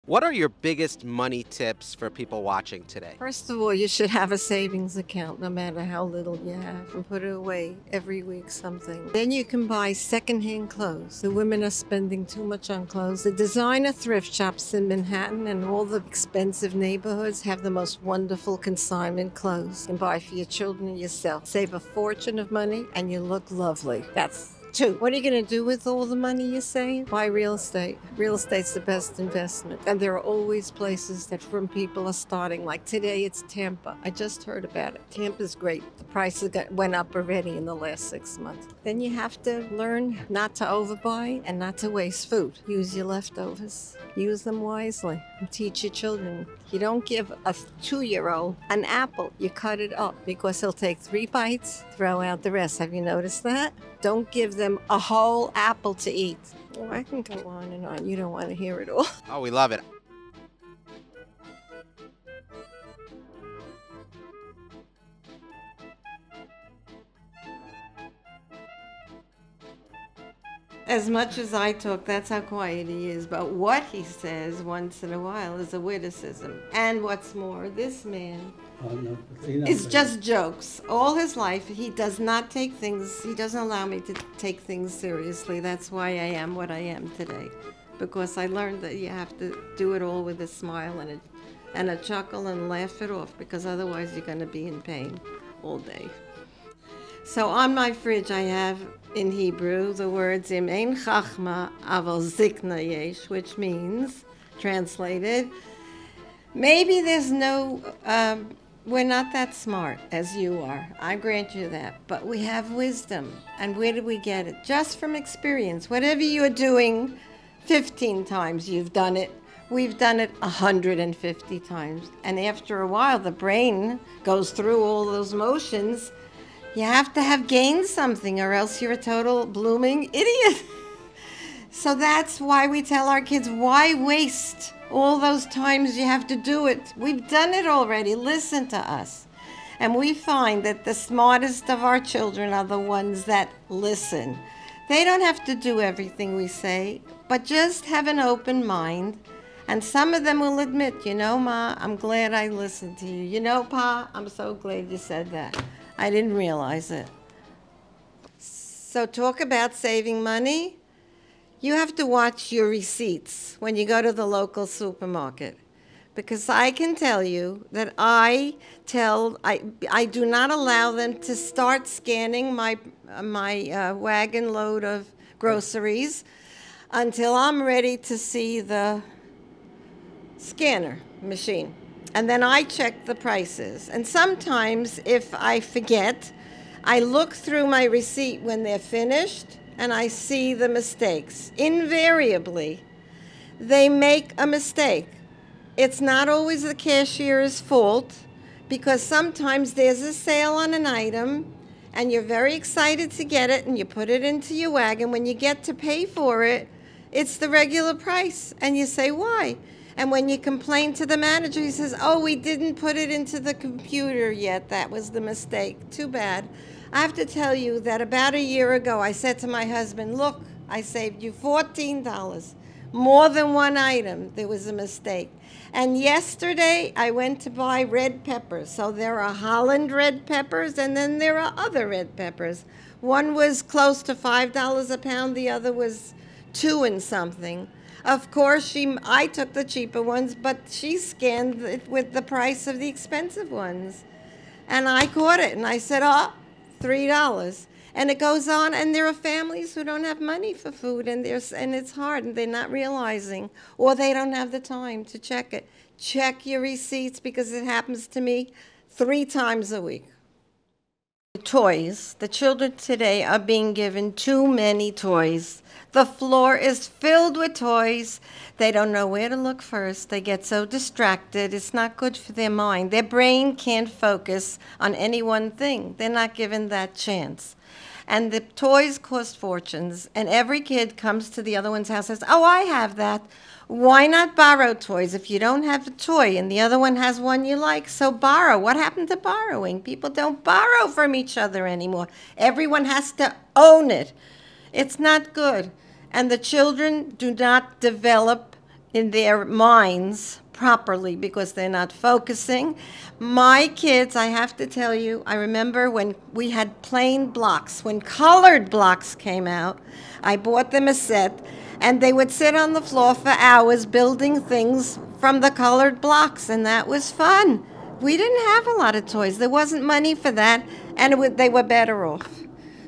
What are your biggest money tips for people watching today? First of all, you should have a savings account no matter how little you have and put it away every week something. Then you can buy secondhand clothes. The women are spending too much on clothes. The designer thrift shops in Manhattan and all the expensive neighborhoods have the most wonderful consignment clothes. You can buy for your children and yourself. Save a fortune of money and you look lovely. That's two. What are you going to do with all the money you save? Buy real estate. Real estate's the best investment. And there are always places that from people are starting. Like today, it's Tampa. I just heard about it. Tampa's great. The prices went up already in the last 6 months. Then you have to learn not to overbuy and not to waste food. Use your leftovers. Use them wisely and teach your children. You don't give a 2-year-old an apple. You cut it up because he'll take 3 bites, throw out the rest. Have you noticed that? Don't give them a whole apple to eat. Oh, I can go on and on. You don't want to hear it all. Oh, we love it. As much as I talk, that's how quiet he is. But what he says once in a while is a witticism. And what's more, this man it's just jokes. All his life, he does not take things, he doesn't allow me to take things seriously. That's why I am what I am today. Because I learned that you have to do it all with a smile and a chuckle and laugh it off, because otherwise you're going to be in pain all day. So on my fridge I have in Hebrew the words Im ein chachma aval zikna yesh, which means, translated, maybe there's no, we're not that smart as you are. I grant you that. But we have wisdom. And where do we get it? Just from experience. Whatever you're doing 15 times, you've done it. We've done it 150 times. And after a while, the brain goes through all those motions. You have to have gained something or else you're a total blooming idiot. So that's why we tell our kids, why waste all those times you have to do it? We've done it already. Listen to us. And we find that the smartest of our children are the ones that listen. They don't have to do everything we say, but just have an open mind. And some of them will admit, you know, Ma, I'm glad I listened to you. You know, Pa, I'm so glad you said that. I didn't realize it. So talk about saving money. You have to watch your receipts when you go to the local supermarket. Because I can tell you that I do not allow them to start scanning my wagon load of groceries until I'm ready to see the scanner machine. And then I check the prices. And sometimes if I forget, I look through my receipt when they're finished and I see the mistakes. Invariably, they make a mistake. It's not always the cashier's fault, because sometimes there's a sale on an item and you're very excited to get it and you put it into your wagon. When you get to pay for it, it's the regular price. And you say, why? And when you complain to the manager, he says, oh, we didn't put it into the computer yet. That was the mistake. Too bad. I have to tell you that about a year ago, I said to my husband, look, I saved you $14. More than one item, there was a mistake. And yesterday, I went to buy red peppers. So there are Holland red peppers, and then there are other red peppers. One was close to $5 a pound. The other was 2 and something. Of course, I took the cheaper ones, but she scanned it with the price of the expensive ones. And I caught it, and I said, oh, $3. And it goes on, and there are families who don't have money for food, and it's hard, and they're not realizing, or they don't have the time to check it. Check your receipts, because it happens to me 3 times a week. Toys. The children today are being given too many toys. The floor is filled with toys. They don't know where to look first. They get so distracted. It's not good for their mind. Their brain can't focus on any one thing. They're not given that chance. And the toys cost fortunes, and every kid comes to the other one's house and says, oh, I have that. Why not borrow toys if you don't have a toy and the other one has one you like? So borrow. What happened to borrowing? People don't borrow from each other anymore. Everyone has to own it. It's not good. And the children do not develop in their minds properly because they're not focusing. My kids, I have to tell you, I remember when we had plain blocks, when colored blocks came out, I bought them a set, and they would sit on the floor for hours building things from the colored blocks, and that was fun. We didn't have a lot of toys. There wasn't money for that, and they were better off.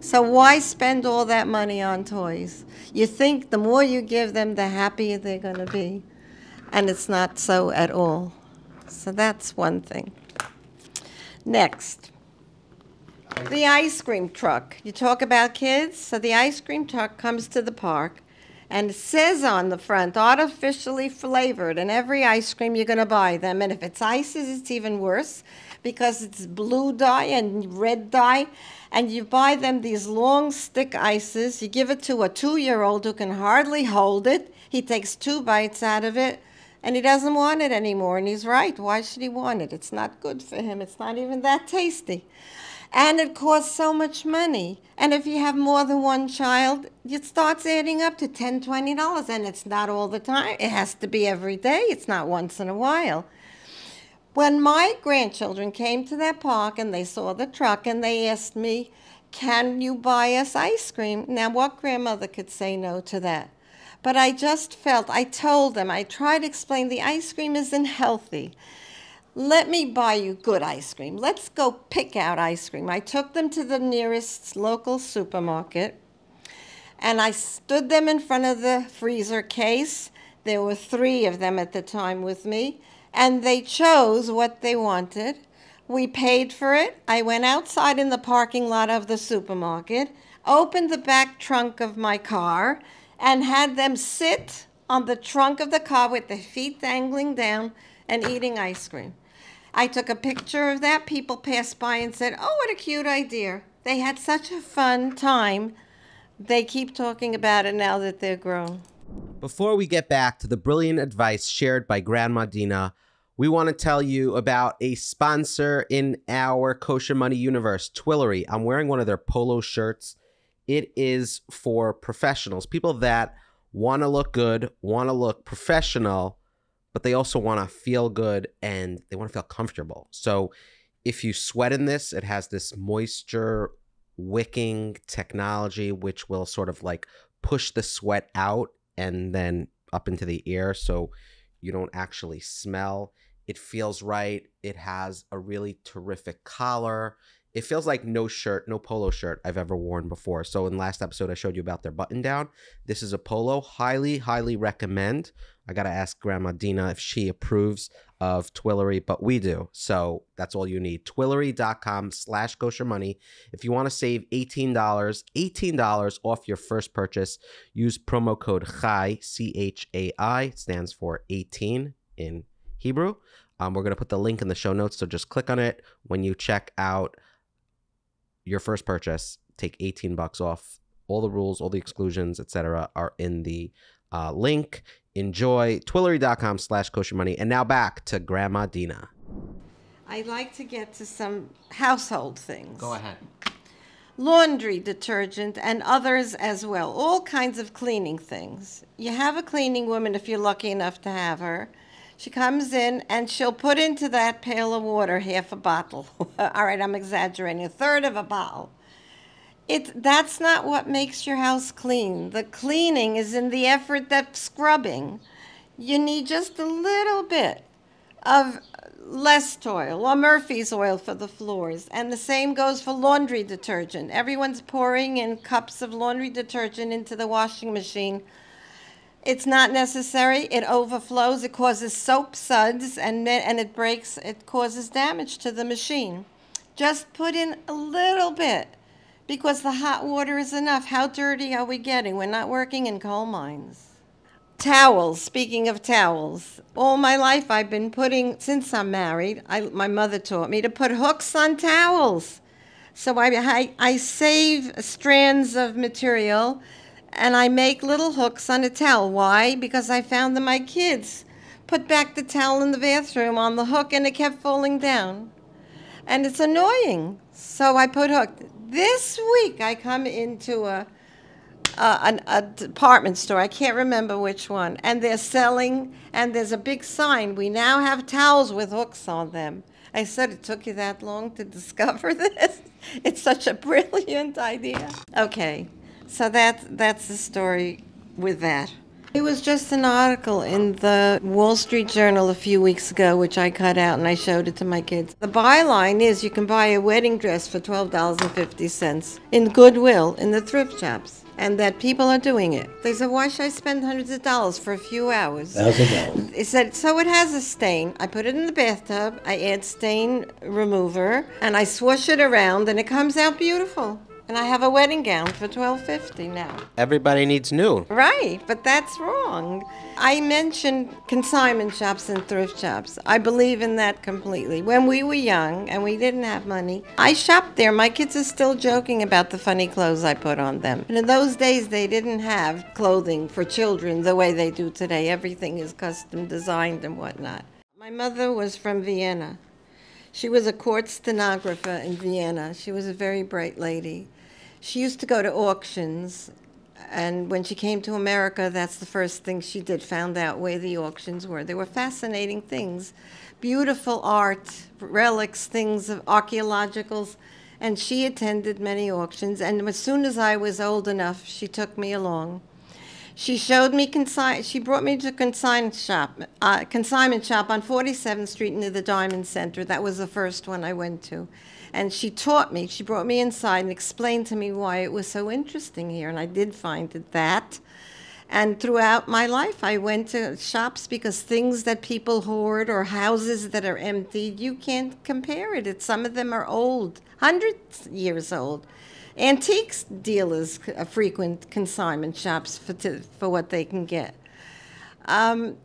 So why spend all that money on toys? You think the more you give them, the happier they're going to be. And it's not so at all. So that's one thing. Next, the ice cream truck. You talk about kids? So the ice cream truck comes to the park, and it says on the front, artificially flavored, and every ice cream you're going to buy them. And if it's ices, it's even worse because it's blue dye and red dye. And you buy them these long stick ices. You give it to a 2-year-old who can hardly hold it. He takes 2 bites out of it, and he doesn't want it anymore. And he's right. Why should he want it? It's not good for him. It's not even that tasty. And it costs so much money. And if you have more than one child, it starts adding up to $10, $20. And it's not all the time. It has to be every day. It's not once in a while. When my grandchildren came to that park and they saw the truck and they asked me, can you buy us ice cream? Now, what grandmother could say no to that? But I just felt, I told them, I tried to explain the ice cream isn't healthy. Let me buy you good ice cream. Let's go pick out ice cream. I took them to the nearest local supermarket, and I stood them in front of the freezer case. There were 3 of them at the time with me, and they chose what they wanted. We paid for it. I went outside in the parking lot of the supermarket, opened the back trunk of my car, and had them sit on the trunk of the car with their feet dangling down and eating ice cream. I took a picture of that. People passed by and said, oh, what a cute idea. They had such a fun time. They keep talking about it now that they're grown. Before we get back to the brilliant advice shared by Grandma Dina, we want to tell you about a sponsor in our Kosher Money universe, Twillery. I'm wearing one of their polo shirts. It is for professionals, people that want to look good, want to look professional, but they also want to feel good and they want to feel comfortable. So if you sweat in this, it has this moisture wicking technology, which will sort of like push the sweat out and then up into the air so you don't actually smell. It feels right. It has a really terrific collar. It feels like no shirt, no polo shirt I've ever worn before. So in last episode, I showed you about their button down. This is a polo. Highly, highly recommend. I got to ask Grandma Dina if she approves of Twillery, but we do. So that's all you need. Twillery.com/koshermoney. If you want to save $18 off your first purchase, use promo code CHAI, C-H-A-I. It stands for 18 in Hebrew. We're going to put the link in the show notes, so just click on it. When you check out your first purchase, take $18 off. All the rules, all the exclusions, etc. are in the link. Enjoy. Twillery.com/koshermoney. And now back to Grandma Dina. I'd like to get to some household things. Go ahead. Laundry detergent and others as well. All kinds of cleaning things. You have a cleaning woman if you're lucky enough to have her. She comes in and she'll put into that pail of water half a bottle. All right, I'm exaggerating, 1/3 of a bottle. That's not what makes your house clean. The cleaning is in the effort that's scrubbing. You need just a little bit of less oil or Murphy's oil for the floors. And the same goes for laundry detergent. Everyone's pouring in cups of laundry detergent into the washing machine. It's not necessary. It overflows. It causes soap suds, and it breaks. It causes damage to the machine. Just put in a little bit because the hot water is enough. How dirty are we getting? We're not working in coal mines. Towels. Speaking of towels, all my life I've been putting, since I'm married, my mother taught me to put hooks on towels. So I save strands of material, and I make little hooks on a towel. Why? Because I found that my kids put back the towel in the bathroom on the hook and it kept falling down. And it's annoying. So I put hook. This week I come into a a department store. I can't remember which one. And they're selling, and there's a big sign. We now have towels with hooks on them. I said, it took you that long to discover this? It's such a brilliant idea. Okay, so that's the story with that. It was just an article in the Wall Street Journal a few weeks ago, which I cut out and I showed it to my kids. The byline is you can buy a wedding dress for $12.50 in Goodwill in the thrift shops, and that people are doing it. They said, why should I spend hundreds of dollars for a few hours? $1,000. They said, so it has a stain. I put it in the bathtub, I add stain remover, and I swoosh it around, and it comes out beautiful. And I have a wedding gown for $12.50 now. Everybody needs new. Right, but that's wrong. I mentioned consignment shops and thrift shops. I believe in that completely. When we were young and we didn't have money, I shopped there. My kids are still joking about the funny clothes I put on them. And in those days, they didn't have clothing for children the way they do today. Everything is custom designed and whatnot. My mother was from Vienna. She was a court stenographer in Vienna. She was a very bright lady. She used to go to auctions, and when she came to America, that's the first thing she did, found out where the auctions were. They were fascinating things, beautiful art, relics, things of archaeologicals, and she attended many auctions, and as soon as I was old enough, she took me along. She showed me she brought me to a consignment shop on 47th Street near the Diamond Center. That was the first one I went to. And she taught me, she brought me inside and explained to me why it was so interesting here. And I did find it that. And throughout my life, I went to shops because things that people hoard or houses that are emptied, you can't compare it. Some of them are old, hundreds of years old. Antiques dealers frequent consignment shops for what they can get. And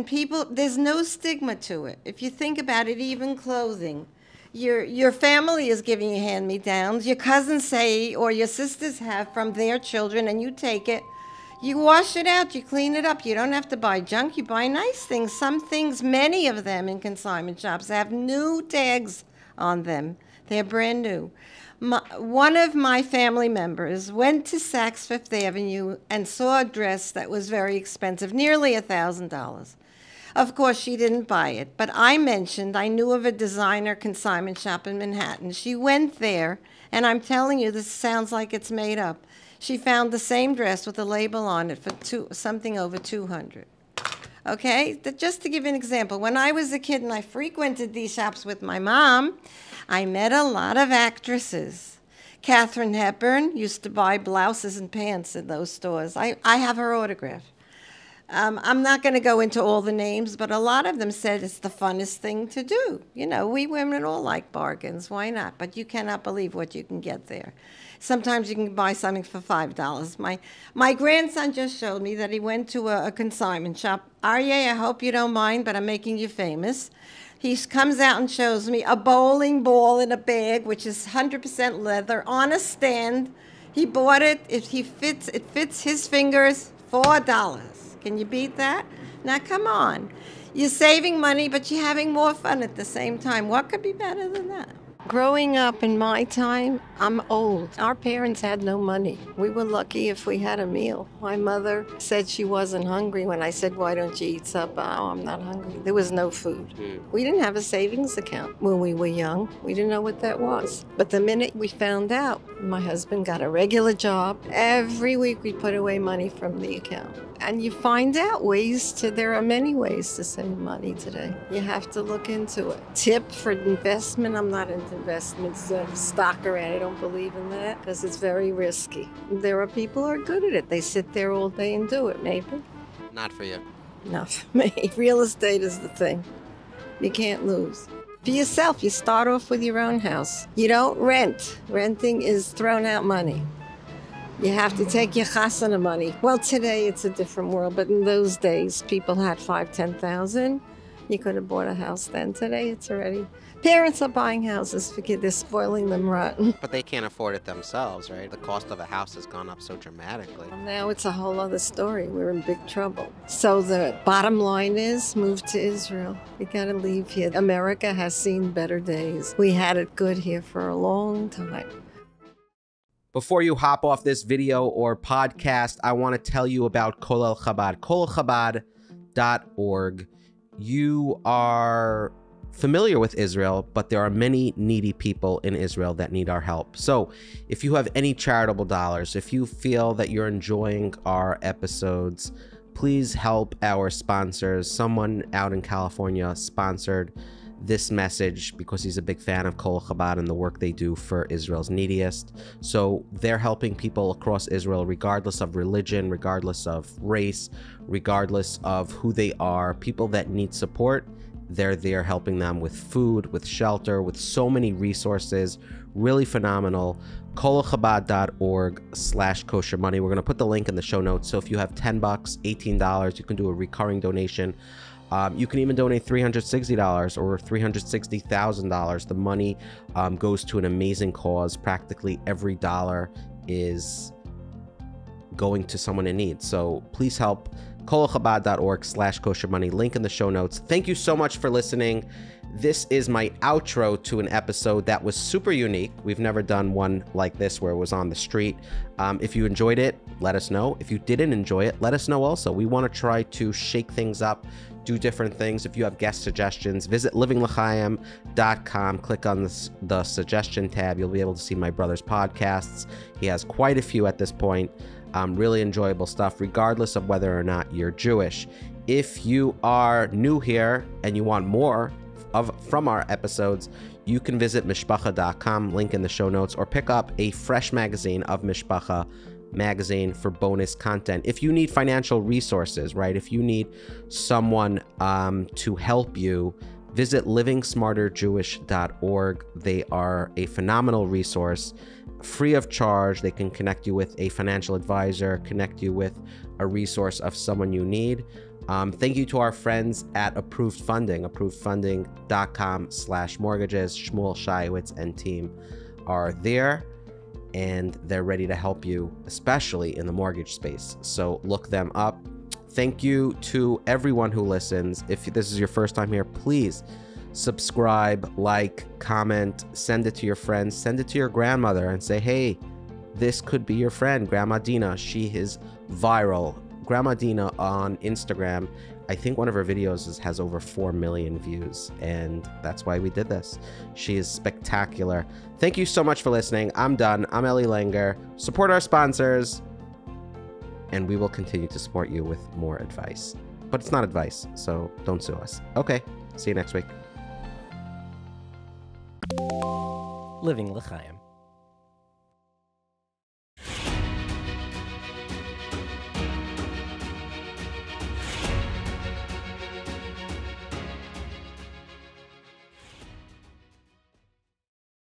people, there's no stigma to it. If you think about it, even clothing. Your family is giving you hand-me-downs. Your cousins say, or your sisters have from their children, and you take it. You wash it out, you clean it up. You don't have to buy junk, you buy nice things. Some things, many of them in consignment shops, have new tags on them. They're brand new. One of my family members went to Saks Fifth Avenue and saw a dress that was very expensive, nearly $1,000. Of course, she didn't buy it, but I mentioned I knew of a designer consignment shop in Manhattan. She went there, and I'm telling you, this sounds like it's made up. She found the same dress with a label on it for something over $200. Okay, just to give you an example, when I was a kid and I frequented these shops with my mom, I met a lot of actresses. Katharine Hepburn used to buy blouses and pants in those stores. I have her autograph. I'm not going to go into all the names, but a lot of them said it's the funnest thing to do. You know, we women all like bargains. Why not? But you cannot believe what you can get there. Sometimes you can buy something for $5. My grandson just showed me that he went to a consignment shop. Aryeh, I hope you don't mind, but I'm making you famous. He comes out and shows me a bowling ball in a bag, which is 100% leather, on a stand. He bought it. It fits his fingers, $4. Can you beat that? Now, come on. You're saving money, but you're having more fun at the same time. What could be better than that? Growing up in my time, I'm old. Our parents had no money. We were lucky if we had a meal. My mother said she wasn't hungry when I said, why don't you eat supper? Oh, I'm not hungry. There was no food. We didn't have a savings account when we were young. We didn't know what that was. But the minute we found out, my husband got a regular job. Every week we put away money from the account. And you find out there are many ways to save money today. You have to look into it. Tip for investment, I'm not into investments, stock around. I don't believe in that because it's very risky. There are people who are good at it. They sit there all day and do it, maybe. Not for you. Not for me. Real estate is the thing. You can't lose. For yourself, you start off with your own house. You don't rent. Renting is thrown out money. You have to take your chasana money. Well, today it's a different world, but in those days, people had $5,000, $10,000. You could have bought a house then. Today, it's already... Parents are buying houses for kids. They're spoiling them rotten. But they can't afford it themselves, right? The cost of a house has gone up so dramatically. Now it's a whole other story. We're in big trouble. So the bottom line is move to Israel. We got to leave here. America has seen better days. We had it good here for a long time. Before you hop off this video or podcast, I want to tell you about Kolel Chabad, kolelchabad.org. You are familiar with Israel, but there are many needy people in Israel that need our help. So if you have any charitable dollars, if you feel that you're enjoying our episodes, please help our sponsors. Someone out in California sponsored this message because he's a big fan of Kol Chabad and the work they do for Israel's neediest. So they're helping people across Israel, regardless of religion, regardless of race, regardless of who they are. People that need support, they're there helping them with food, with shelter, with so many resources. Really phenomenal. kolelchabad.org/kosher money. We're going to put the link in the show notes. So if you have $10, $18, you can do a recurring donation. You can even donate $360 or $360,000. The money goes to an amazing cause. Practically every dollar is going to someone in need. So please help. kolelchabad.org/kosher money. Link in the show notes. Thank you so much for listening. This is my outro to an episode that was super unique. We've never done one like this where it was on the street. If you enjoyed it, let us know. If you didn't enjoy it, let us know also. We want to try to shake things up, do different things. If you have guest suggestions, visit livinglachayim.com. Click on the suggestion tab. You'll be able to see my brother's podcasts. He has quite a few at this point. Really enjoyable stuff, regardless of whether or not you're Jewish. If you are new here and you want more from our episodes, you can visit mishpacha.com, link in the show notes, or pick up a fresh magazine of Mishpacha magazine for bonus content. If you need financial resources, right? If you need someone to help you, visit livingsmarterjewish.org. They are a phenomenal resource, free of charge. They can connect you with a financial advisor, connect you with a resource of someone you need. Thank you to our friends at Approved Funding, approvedfunding.com/mortgages. Shmuel Shaiwitz and team are there, and they're ready to help you, especially in the mortgage space. So look them up. Thank you to everyone who listens. If this is your first time here, please subscribe, like, comment, send it to your friends, send it to your grandmother and say, hey, this could be your friend, Grandma Dina. She is viral. Grandma Dina on Instagram, I think one of her videos has over 4 million views, and that's why we did this. She is spectacular. Thank you so much for listening. I'm done. I'm Eli Langer. Support our sponsors, and we will continue to support you with more advice. But it's not advice, so don't sue us. Okay, see you next week. Living L'chaim.